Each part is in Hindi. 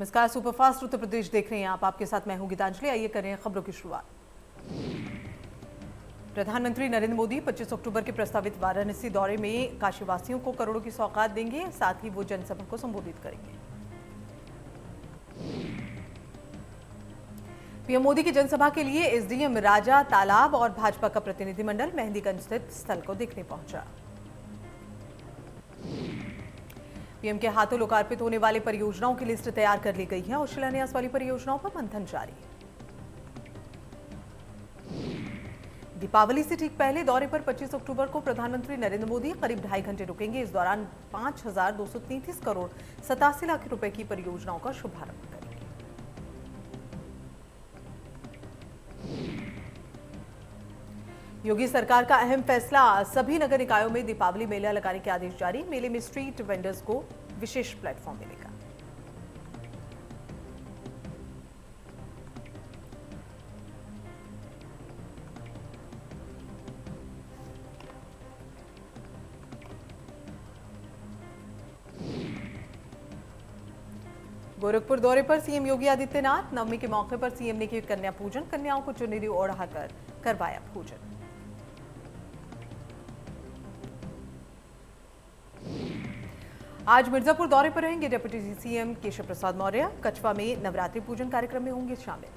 नमस्कार, सुपरफास्ट उत्तर प्रदेश देख रहे हैं आप। आपके साथ मैं हूं गीतांजलि। आइए करें खबरों की शुरुआत। प्रधानमंत्री नरेंद्र मोदी 25 अक्टूबर के प्रस्तावित वाराणसी दौरे में काशीवासियों को करोड़ों की सौगात देंगे। साथ ही वो जनसभा को संबोधित करेंगे। पीएम मोदी की जनसभा के लिए एसडीएम राजा तालाब और भाजपा का प्रतिनिधिमंडल मेहंदीगंज स्थित स्थल को देखने पहुंचा। पीएम के हाथों लोकार्पित होने वाले परियोजनाओं की लिस्ट तैयार कर ली गई है और शिलान्यास वाली परियोजनाओं पर मंथन जारी। दीपावली से ठीक पहले दौरे पर 25 अक्टूबर को प्रधानमंत्री नरेंद्र मोदी करीब 2.5 घंटे रुकेंगे। इस दौरान 5,233 करोड़ 87 लाख रुपए की परियोजनाओं का शुभारंभ करेंगे। योगी सरकार का अहम फैसला, सभी नगर निकायों में दीपावली मेला लगाने के आदेश जारी। मेले में स्ट्रीट वेंडर्स को विशेष प्लेटफॉर्म मिलेगा। गोरखपुर दौरे पर सीएम योगी आदित्यनाथ। नवमी के मौके पर सीएम ने किया कन्या पूजन। कन्याओं को चुनरी ओढ़ाकर करवाया पूजन। आज मिर्जापुर दौरे पर रहेंगे डिप्टी सीएम केशव प्रसाद मौर्य। कछवा में नवरात्रि पूजन कार्यक्रम में होंगे शामिल।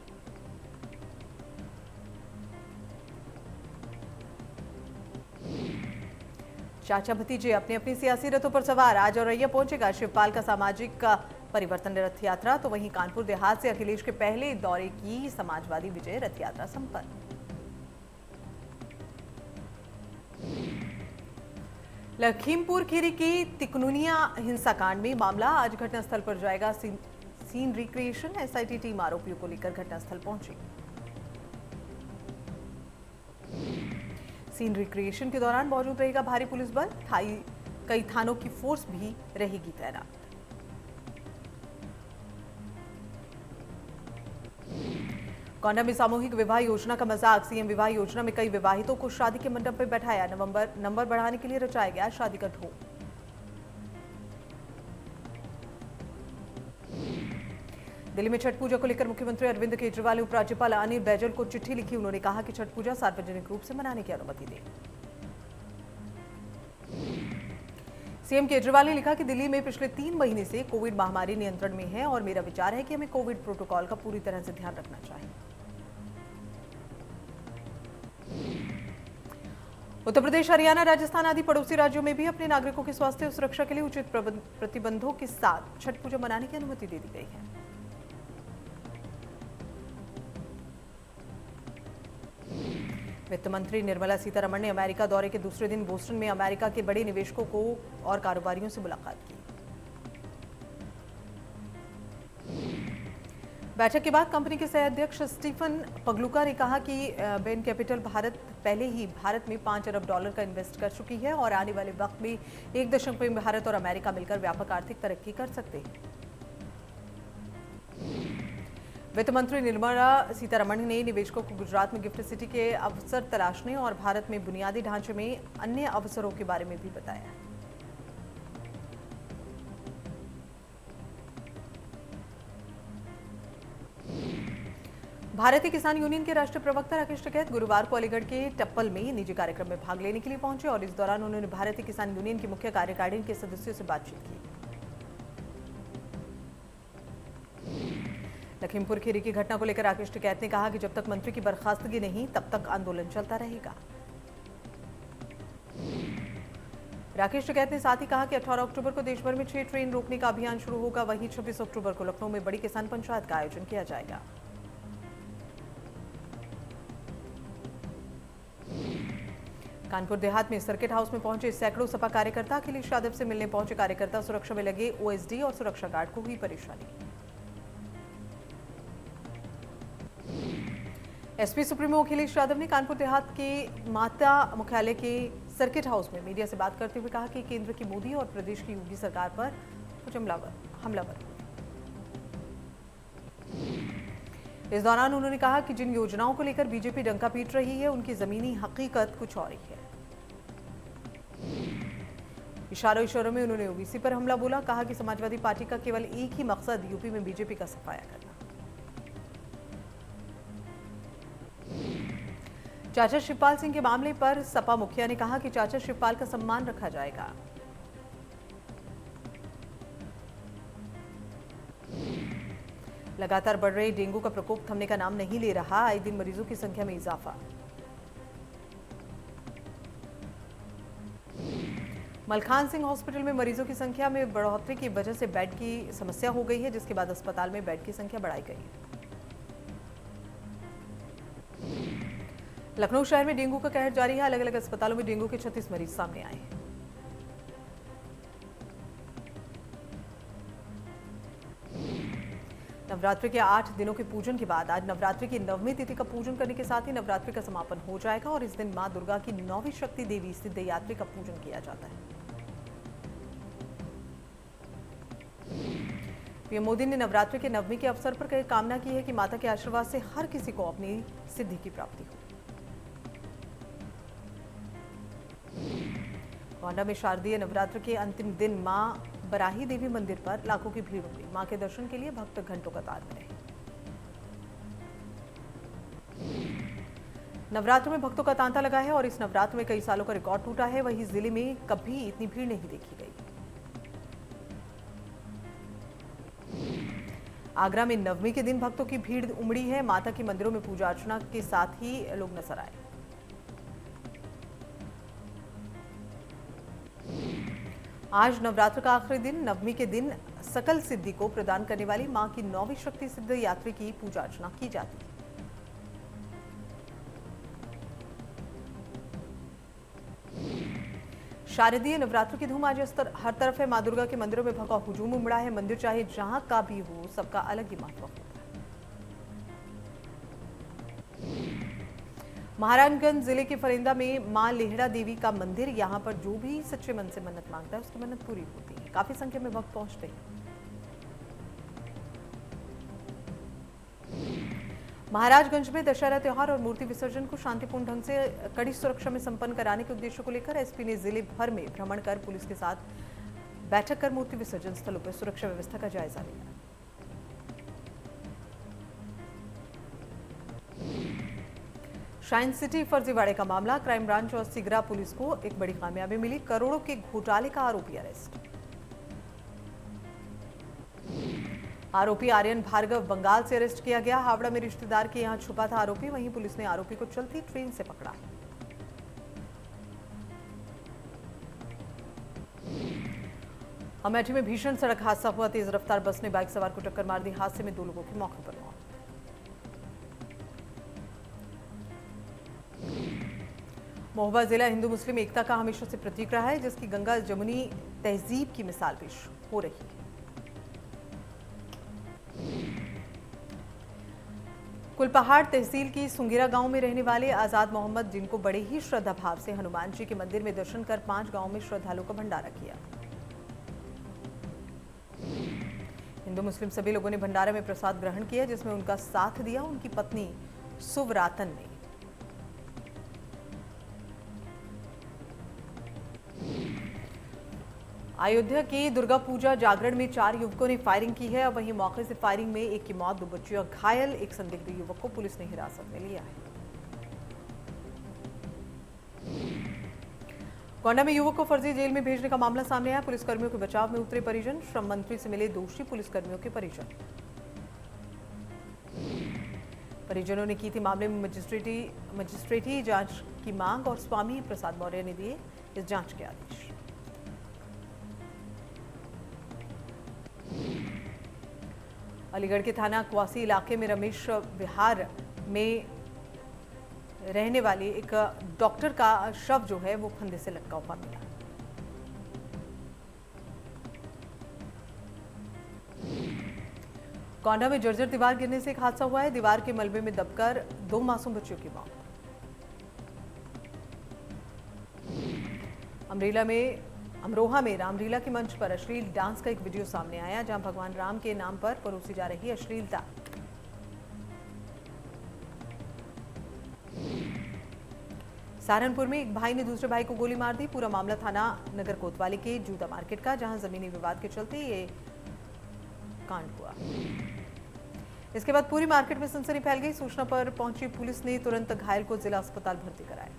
चाचा भतीजे अपने अपनी सियासी रथों पर सवार। आज औरैया पहुंचेगा शिवपाल का सामाजिक परिवर्तन रथ यात्रा। तो वहीं कानपुर देहात से अखिलेश के पहले दौरे की समाजवादी विजय रथ यात्रा संपन्न। लखीमपुर खीरी की तिकनुनिया हिंसाकांड में मामला आज घटनास्थल पर जाएगा सीन रिक्रिएशन। एसआईटी टीम आरोपियों को लेकर घटनास्थल पहुंची। सीन रिक्रिएशन के दौरान मौजूद रहेगा भारी पुलिस बल। कई थानों की फोर्स भी रहेगी तैनात। गोंडा में सामूहिक विवाह योजना का मजाक। सीएम विवाह योजना में कई विवाहितों को शादी के मंडप पर बैठाया। नंबर बढ़ाने के लिए रचाया गया शादी का ढोंग। दिल्ली में छठ पूजा को लेकर मुख्यमंत्री अरविंद केजरीवाल ने उपराज्यपाल अनिल बैजल को चिट्ठी लिखी। उन्होंने कहा कि छठ पूजा सार्वजनिक रूप से मनाने की अनुमति दें। सीएम केजरीवाल ने लिखा कि दिल्ली में पिछले 3 महीने से कोविड महामारी नियंत्रण में है और मेरा विचार है कि हमें कोविड प्रोटोकॉल का पूरी तरह से ध्यान रखना चाहिए। उत्तर प्रदेश, हरियाणा, राजस्थान आदि पड़ोसी राज्यों में भी अपने नागरिकों की स्वास्थ्य और सुरक्षा के लिए उचित प्रतिबंधों के साथ छठ पूजा मनाने की अनुमति दे दी गई है। वित्त मंत्री निर्मला सीतारमण ने अमेरिका दौरे के दूसरे दिन बोस्टन में अमेरिका के बड़े निवेशकों को और कारोबारियों से मुलाकात की। बैठक के बाद कंपनी के सह अध्यक्ष स्टीफन पगलुका ने कहा कि बेन कैपिटल भारत पहले ही भारत में $5 अरब का इन्वेस्ट कर चुकी है और आने वाले वक्त में 1 दशक में भारत और अमेरिका मिलकर व्यापक आर्थिक तरक्की कर सकते हैं। वित्त मंत्री निर्मला सीतारमण ने निवेशकों को गुजरात में गिफ्ट सिटी के अवसर तलाशने और भारत में बुनियादी ढांचे में अन्य अवसरों के बारे में भी बताया। भारतीय किसान यूनियन के राष्ट्रीय प्रवक्ता राकेश टिकैत गुरुवार को अलीगढ़ के टप्पल में निजी कार्यक्रम में भाग लेने के लिए पहुंचे और इस दौरान उन्होंने भारतीय किसान यूनियन की मुख्य कार्यकारिणी के सदस्यों से बातचीत की। लखीमपुर खीरी की घटना को लेकर राकेश टिकैत ने कहा कि जब तक मंत्री की बर्खास्तगी नहीं तब तक आंदोलन चलता रहेगा। राकेश टिकैत ने साथ ही कहा कि 18 अक्टूबर को देश भर में 6 ट्रेन रोकने का अभियान शुरू होगा। वहीं 26 अक्टूबर को लखनऊ में बड़ी किसान पंचायत का आयोजन किया जाएगा। कानपुर देहात में सर्किट हाउस में पहुंचे सैकड़ों सपा कार्यकर्ता। अखिलेश यादव से मिलने पहुंचे कार्यकर्ता सुरक्षा में लगे ओएसडी और सुरक्षा गार्ड को हुई परेशानी। एसपी सुप्रीमो अखिलेश यादव ने कानपुर देहात के माता मुख्यालय के सर्किट हाउस में मीडिया से बात करते हुए कहा कि केंद्र की मोदी और प्रदेश की योगी सरकार पर कुछ हमलावर। इस दौरान उन्होंने कहा कि जिन योजनाओं को लेकर बीजेपी डंका पीट रही है उनकी जमीनी हकीकत कुछ और ही है। इशारों इशारों में उन्होंने ओबीसी पर हमला बोला। कहा कि समाजवादी पार्टी का केवल एक ही मकसद यूपी में बीजेपी का सफाया करना। चाचा शिवपाल सिंह के मामले पर सपा मुखिया ने कहा कि चाचा शिवपाल का सम्मान रखा जाएगा। लगातार बढ़ रहे डेंगू का प्रकोप थमने का नाम नहीं ले रहा। आए दिन मरीजों की संख्या में इजाफा। मलखान सिंह हॉस्पिटल में मरीजों की संख्या में बढ़ोतरी की वजह से बेड की समस्या हो गई है, जिसके बाद अस्पताल में बेड की संख्या बढ़ाई गई है। लखनऊ शहर में डेंगू का कहर जारी है। अलग अलग अस्पतालों में डेंगू के 36 मरीज सामने आए हैं। नवरात्रि के 8 दिनों के पूजन के बाद आज नवरात्रि की 9वीं तिथि का पूजन करने के साथ ही नवरात्रि का समापन हो जाएगा और इस दिन मां दुर्गा की 9वीं शक्ति देवी सिद्धयात्री का पूजन किया जाता है। पीएम मोदी ने नवरात्रि के 9वीं के अवसर पर कामना की है कि माता के आशीर्वाद से हर किसी को अपनी सिद्धि की प्राप्ति हो। गोंडा में शारदीय नवरात्र के अंतिम दिन मां बराही देवी मंदिर पर लाखों की भीड़ उमड़ी। मां के दर्शन के लिए भक्त घंटों कतार में रहे। नवरात्र में भक्तों का तांता लगा है और इस नवरात्र में कई सालों का रिकॉर्ड टूटा है। वहीं जिले में कभी इतनी भीड़ नहीं देखी गई। आगरा में 9वीं के दिन भक्तों की भीड़ उमड़ी है। माता के मंदिरों में पूजा अर्चना के साथ ही लोग नजर आए। आज नवरात्र का आखिरी दिन 9वीं के दिन सकल सिद्धि को प्रदान करने वाली मां की 9वीं शक्ति सिद्ध यात्री की पूजा अर्चना की जाती है। शारदीय नवरात्र की धूम आज हर तरफ है। मां दुर्गा के मंदिरों में भव्य हुजूम उमड़ा है। मंदिर चाहे जहां का भी हो, सबका अलग ही महत्व होता है। महाराजगंज जिले के फरेंदा में मां लेहड़ा देवी का मंदिर। यहां पर जो भी सच्चे मन से मन्नत मांगता है उसकी मन्नत पूरी होती है। काफी संख्या में भक्त पहुंचते हैं। महाराजगंज में दशहरा त्योहार और मूर्ति विसर्जन को शांतिपूर्ण ढंग से कड़ी सुरक्षा में संपन्न कराने के उद्देश्य को लेकर एसपी ने जिले भर में भ्रमण कर पुलिस के साथ बैठक कर मूर्ति विसर्जन स्थलों पर सुरक्षा व्यवस्था का जायजा लिया। शाइन सिटी फर्जीवाड़े का मामला। क्राइम ब्रांच और सिगरा पुलिस को एक बड़ी कामयाबी मिली। करोड़ों के घोटाले का आरोपी अरेस्ट। आरोपी आर्यन भार्गव बंगाल से अरेस्ट किया गया। हावड़ा में रिश्तेदार के यहां छुपा था आरोपी। वहीं पुलिस ने आरोपी को चलती ट्रेन से पकड़ा। अमेठी में भीषण सड़क हादसा हुआ। तेज रफ्तार बस ने बाइक सवार को टक्कर मार दी। हादसे में 2 लोगों की मौके पर मौत। महोबा जिला हिंदू मुस्लिम एकता का हमेशा से प्रतीक रहा है, जिसकी गंगा जमुनी तहजीब की मिसाल पेश हो रही है। कुलपहाड़ तहसील की सुंगेरा गांव में रहने वाले आजाद मोहम्मद, जिनको बड़े ही श्रद्धा भाव से हनुमान जी के मंदिर में दर्शन कर 5 गांवों में श्रद्धालुओं का भंडारा किया। हिंदू मुस्लिम सभी लोगों ने भंडारा में प्रसाद ग्रहण किया, जिसमें उनका साथ दिया उनकी पत्नी सुवरातन ने। अयोध्या की दुर्गा पूजा जागरण में 4 युवकों ने फायरिंग की है। वहीं मौके से फायरिंग में एक की मौत, 2 बच्चियां घायल। एक संदिग्ध युवक को पुलिस ने हिरासत में लिया है। गोंडा में युवक को फर्जी जेल में भेजने का मामला सामने आया। पुलिसकर्मियों के बचाव में उतरे परिजन। श्रम मंत्री से मिले दोषी पुलिसकर्मियों के परिजन। परिजनों ने की थी मामले में मजिस्ट्रेटी जांच की मांग और स्वामी प्रसाद मौर्य ने दिए इस जांच के आदेश। अलीगढ़ के थाना क्वासी इलाके में रमेश विहार में रहने वाले एक डॉक्टर का शव जो है वो फंदे से लटका हुआ मिला। गोंडा में जर्जर दीवार गिरने से एक हादसा हुआ है। दीवार के मलबे में दबकर 2 मासूम बच्चियों की मौत। अमरोहा में रामलीला के मंच पर अश्लील डांस का एक वीडियो सामने आया, जहां भगवान राम के नाम पर परोसी जा रही अश्लीलता। सहारनपुर में एक भाई ने दूसरे भाई को गोली मार दी। पूरा मामला थाना नगर कोतवाली के जूता मार्केट का, जहां जमीनी विवाद के चलते ये कांड हुआ। इसके बाद पूरी मार्केट में सनसनी फैल गई। सूचना पर पहुंची पुलिस ने तुरंत घायल को जिला अस्पताल भर्ती कराया।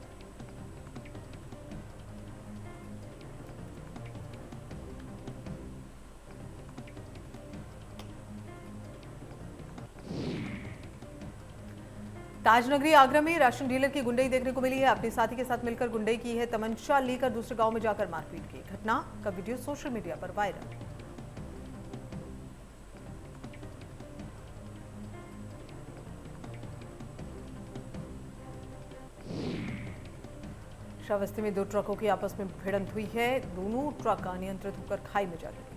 ताजनगरी आगरा में राशन डीलर की गुंडई देखने को मिली है। अपने साथी के साथ मिलकर गुंडई की है। तमंचा लेकर दूसरे गांव में जाकर मारपीट की। घटना का वीडियो सोशल मीडिया पर वायरल। श्रावस्ती में दो ट्रकों की आपस में भिड़ंत हुई है। दोनों ट्रक अनियंत्रित होकर खाई में जा गिरे।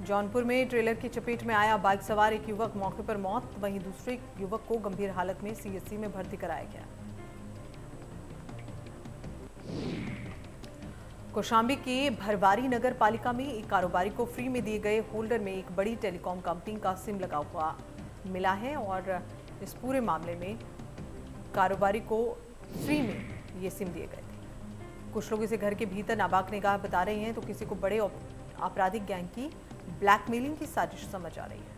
जौनपुर में ट्रेलर की चपेट में आया बाइक सवार एक युवक, मौके पर मौत। वहीं दूसरे युवक को गंभीर हालत में सीएचसी में भर्ती कराया गया। कौशाम्बी के भरवारी नगर पालिका में एक कारोबारी को फ्री में दिए गए होल्डर में एक बड़ी टेलीकॉम कंपनी का सिम लगा हुआ मिला है और इस पूरे मामले में कारोबारी को फ्री में ये सिम दिए गए थे। कुछ लोग इसे घर के भीतर नाबाक निगाह बता रहे हैं तो किसी को बड़े आपराधिक गैंग की ब्लैकमेलिंग की साजिश समझ आ रही है।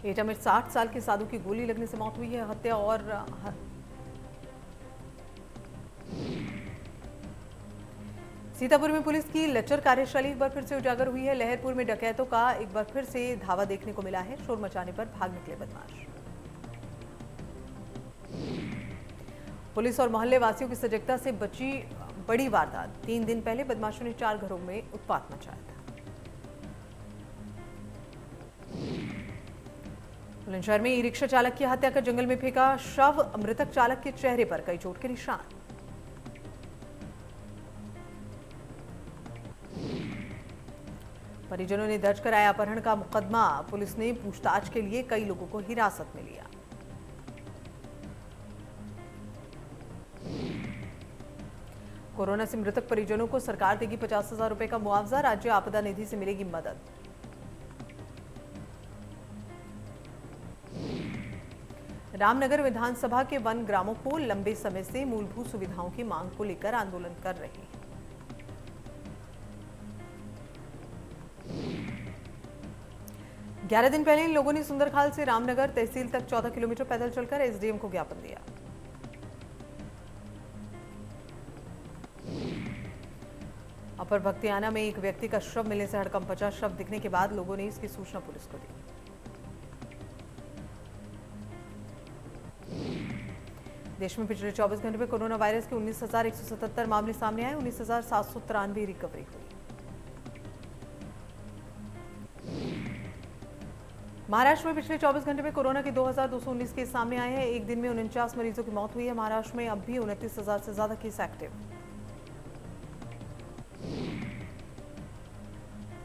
एटा में 60 साल के साधु की गोली लगने से मौत हुई है। हत्या और सीतापुर में पुलिस की लचर कार्यशैली एक बार फिर से उजागर हुई है। लहरपुर में डकैतों का एक बार फिर से धावा देखने को मिला है। शोर मचाने पर भाग निकले बदमाश। पुलिस और मोहल्ले वासियों की सजगता से बची बड़ी वारदात। 3 दिन पहले बदमाशों ने 4 घरों में उत्पात मचाया था। बुलंदशहर में ई रिक्शा चालक की हत्या कर जंगल में फेंका शव। मृतक चालक के चेहरे पर कई चोट के निशान। परिजनों ने दर्ज कराया अपहरण का मुकदमा। पुलिस ने पूछताछ के लिए कई लोगों को हिरासत में लिया। कोरोना से मृतक परिजनों को सरकार देगी 50,000 रुपए का मुआवजा। राज्य आपदा निधि से मिलेगी मदद। रामनगर विधानसभा के वन ग्रामों को लंबे समय से मूलभूत सुविधाओं की मांग को लेकर आंदोलन कर रहे हैं। ग्यारह दिन पहले इन लोगों ने सुंदरखाल से रामनगर तहसील तक 14 किलोमीटर पैदल चलकर एसडीएम को ज्ञापन दिया। अपर भक्तियाना में एक व्यक्ति का शव मिलने से हड़कंप मचा। शव दिखने के बाद लोगों ने इसकी सूचना पुलिस को दी। देश में पिछले 24 घंटे में कोरोना वायरस के 19,177 मामले सामने आए। 19,793 रिकवरी हुई। महाराष्ट्र में पिछले 24 घंटे में कोरोना के 2,219 केस सामने आए हैं। एक दिन में 49 मरीजों की मौत हुई है। महाराष्ट्र में अब भी 29,000 से ज्यादा केस एक्टिव।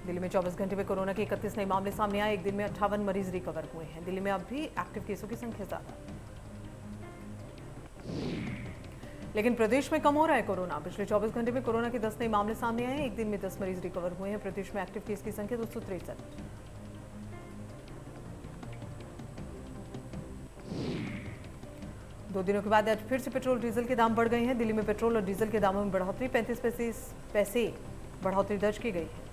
दिल्ली में 24 घंटे में कोरोना के 31 नए मामले सामने आए। एक दिन में 58 मरीज रिकवर हुए हैं। दिल्ली में अब भी एक्टिव केसों की संख्या ज्यादा, लेकिन प्रदेश में कम हो रहा है कोरोना। पिछले 24 घंटे में कोरोना के 10 नए मामले सामने आए हैं। एक दिन में 10 मरीज रिकवर हुए हैं। प्रदेश में एक्टिव केस की संख्या 263। दो दिनों के बाद आज फिर से पेट्रोल डीजल के दाम बढ़ गए हैं। दिल्ली में पेट्रोल और डीजल के दामों में बढ़ोतरी 35 पैसे बढ़ोतरी दर्ज की गई है।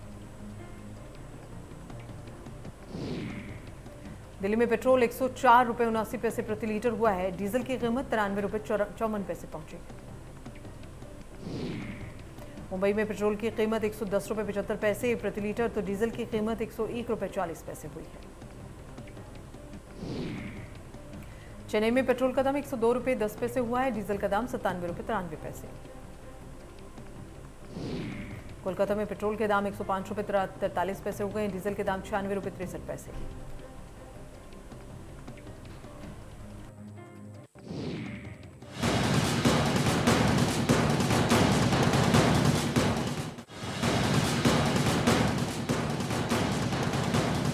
दिल्ली में पेट्रोल 104 रुपये 79 पैसे प्रति लीटर हुआ है। डीजल की कीमत 93 रुपये 54 पैसे पहुंची। मुंबई में पेट्रोल की कीमत 110 रुपये 75 पैसे प्रति लीटर तो डीजल की कीमत 101 रुपये 40 पैसे हुई है। चेन्नई में पेट्रोल का दाम 102 रुपये 10 पैसे हुआ है। डीजल का दाम 97 रुपये 93 पैसे। कोलकाता में पेट्रोल के दाम 105 रुपये 43 पैसे हो गए। डीजल के दाम 96 रुपये 63 पैसे।